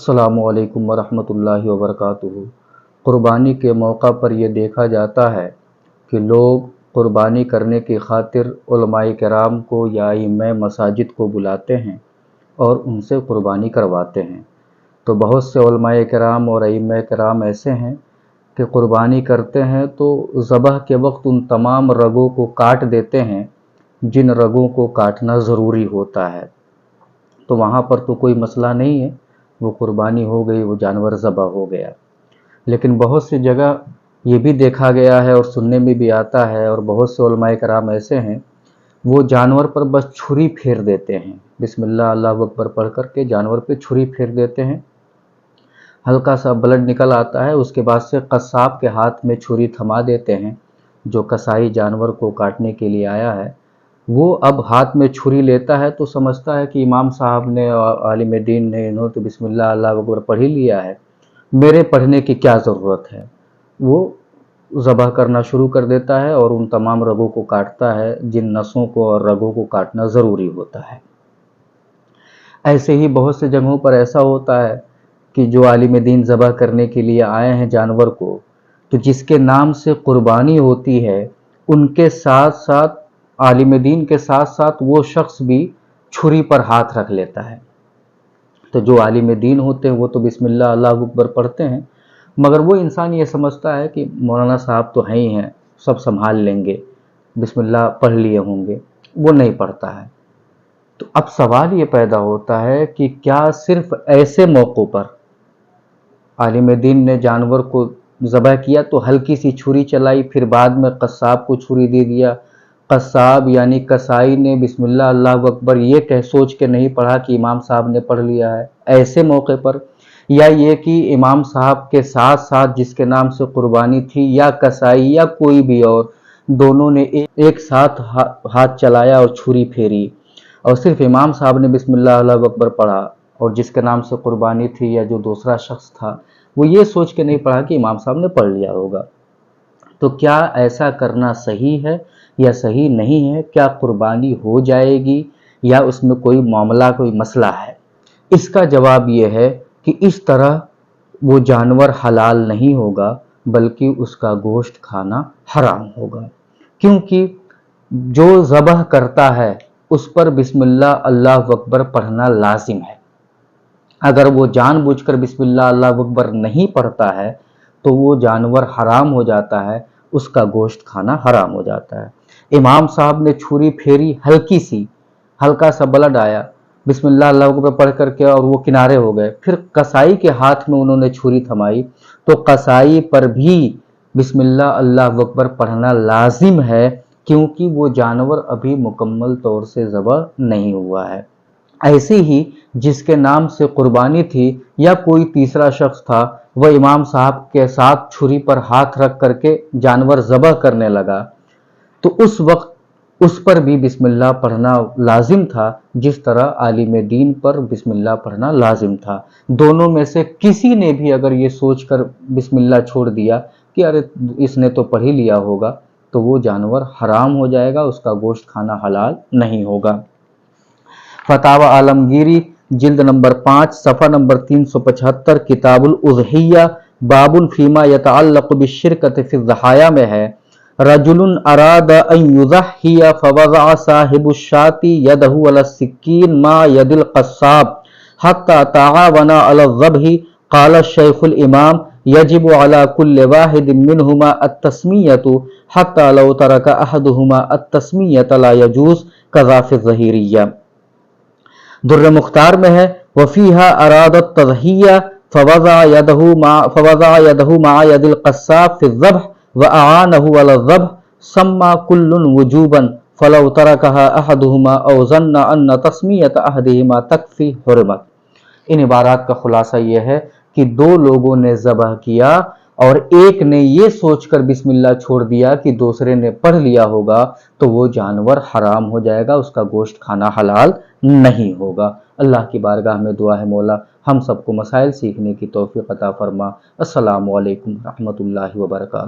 अस्सलामु अलैकुम वरहमतुल्लाहि वबरकातुहू। क़ुरबानी के मौका पर यह देखा जाता है कि लोग क़ुरबानी करने की खातिर उलमाए किराम को या इमाम मसाजिद को बुलाते हैं और उनसे क़ुरबानी करवाते हैं। तो बहुत से उलमाए किराम और अइम्मा किराम ऐसे हैं कि क़ुरबानी करते हैं तो ज़बह के वक्त उन तमाम रगों को काट देते हैं जिन रगों को काटना ज़रूरी होता है। तो वहाँ पर तो कोई मसला नहीं है, वो क़ुरबानी हो गई, वो जानवर ज़बह हो गया। लेकिन बहुत सी जगह ये भी देखा गया है और सुनने में भी आता है, और बहुत से उलमाए कराम ऐसे हैं वो जानवर पर बस छुरी फेर देते हैं, बिस्मिल्लाह अल्लाहु अकबर पढ़ कर के जानवर पे छुरी फेर देते हैं, हल्का सा ब्लड निकल आता है, उसके बाद से कसाब के हाथ में छुरी थमा देते हैं। जो कसाई जानवर को काटने के लिए आया है वो अब हाथ में छुरी लेता है तो समझता है कि इमाम साहब ने और आलिम दीन ने इन्होंने तो बिस्मिल्लाह अल्लाहु अकबर पढ़ ही लिया है, मेरे पढ़ने की क्या ज़रूरत है। वो ज़बह करना शुरू कर देता है और उन तमाम रगों को काटता है जिन नसों को और रगों को काटना ज़रूरी होता है। ऐसे ही बहुत से जगहों पर ऐसा होता है कि जो आलिम दीन ज़बह करने के लिए आए हैं जानवर को, तो जिसके नाम से क़ुरबानी होती है उनके साथ साथ आलिम दीन के साथ साथ वो शख्स भी छुरी पर हाथ रख लेता है। तो जो आलिम दीन होते हैं वो तो बिस्मिल्लाह अल्लाहु अकबर पढ़ते हैं, मगर वो इंसान ये समझता है कि मौलाना साहब तो हैं ही हैं, सब संभाल लेंगे, बिस्मिल्लाह पढ़ लिए होंगे, वो नहीं पढ़ता है। तो अब सवाल ये पैदा होता है कि क्या सिर्फ ऐसे मौक़ों पर आलिम दीन ने जानवर को ज़बह किया तो हल्की सी छुरी चलाई, फिर बाद में कसाब को छुरी दे दिया, कसाब यानी कसाई ने बिस्मिल्लाह अल्लाहु अकबर ये कह सोच के नहीं पढ़ा कि इमाम साहब ने पढ़ लिया है ऐसे मौके पर, या ये कि इमाम साहब के साथ साथ जिसके नाम से क़ुरबानी थी या कसाई या कोई भी और, दोनों ने एक साथ हाथ चलाया और छुरी फेरी, और सिर्फ इमाम साहब ने बिस्मिल्लाह अल्लाहु अकबर पढ़ा और जिसके नाम से क़ुरबानी थी या जो दूसरा शख्स था वो ये सोच के नहीं पढ़ा कि इमाम साहब ने पढ़ लिया होगा। तो क्या ऐसा करना सही है या सही नहीं है? क्या क़ुरबानी हो जाएगी या उसमें कोई मामला कोई मसला है? इसका जवाब ये है कि इस तरह वो जानवर हलाल नहीं होगा बल्कि उसका गोश्त खाना हराम होगा, क्योंकि जो ज़बह करता है उस पर बिस्मिल्लाह अल्लाहु अकबर पढ़ना लाजिम है। अगर वो जानबूझकर बिस्मिल्लाह अल्लाहु अकबर नहीं पढ़ता है तो वो जानवर हराम हो जाता है, उसका गोश्त खाना हराम हो जाता है। इमाम साहब ने छुरी फेरी, हल्की सी, हल्का सा ब्लड आया, बिस्मिल्लाह अल्लाहु अकबर पढ़ करके और वो किनारे हो गए, फिर कसाई के हाथ में उन्होंने छुरी थमाई तो कसाई पर भी बिस्मिल्लाह अल्लाहु अकबर पढ़ना लाजिम है, क्योंकि वो जानवर अभी मुकम्मल तौर से ज़बह नहीं हुआ है। ऐसे ही जिसके नाम से क़ुरबानी थी या कोई तीसरा शख्स था, वह इमाम साहब के साथ छुरी पर हाथ रख करके जानवर ज़बह करने लगा, तो उस वक्त उस पर भी बिस्मिल्लाह पढ़ना लाजिम था जिस तरह आलिम दीन पर बिस्मिल्लाह पढ़ना लाजिम था। दोनों में से किसी ने भी अगर ये सोचकर बिस्मिल्लाह छोड़ दिया कि अरे इसने तो पढ़ ही लिया होगा, तो वो जानवर हराम हो जाएगा, उसका गोश्त खाना हलाल नहीं होगा। फतावा आलमगीरी जिल्द नंबर 5 सफ़ा नंबर 375 किताबुल उज़हिया बाबुल फीमा यतअल्लक़ बिश्शिरकत फ़ी ज़हाया में है, रजुलुन अरादा अन युज़हिया फ़वज़अ साहिबुश्शाति यदहु अला सिक्कीन मा यदिल क़स्साब हत्ता तआवना अला ज़ब्हि क़ाल शैखुल इमाम यजिबु अला कुल्लि वाहिदिन मिनहुमा अत-तस्मियतु हत्ता लौ तरका अहदुहुमा अत-तस्मियत ला यजूज़ कज़ा फ़ी ज़हीरिय्या। दुर्र मुख्तार में है, वफ़ीहा अरादत तज़हिया फ़वज़अ यदहु मा यदिल क़स्साब फ़ी ज़ब्ह व अआनहु अला ज़ब्ह सम्मा कुल्लुन वुजूबन फ़लौ तरकहा अहदुहुमा औ ज़न्ना अन्न तस्मियत अहदिहिमा तकफ़ी हुर्मत। इन इबारात का खुलासा यह है कि दो लोगों ने ज़बह किया और एक ने ये सोचकर बिस्मिल्लाह छोड़ दिया कि दूसरे ने पढ़ लिया होगा, तो वो जानवर हराम हो जाएगा, उसका गोश्त खाना हलाल नहीं होगा। अल्लाह की बारगाह में दुआ है मौला हम सबको मसाइल सीखने की तौफीक अता फरमा। अस्सलामु अलैकुम रहमतुल्लाहि व बरकातुहू।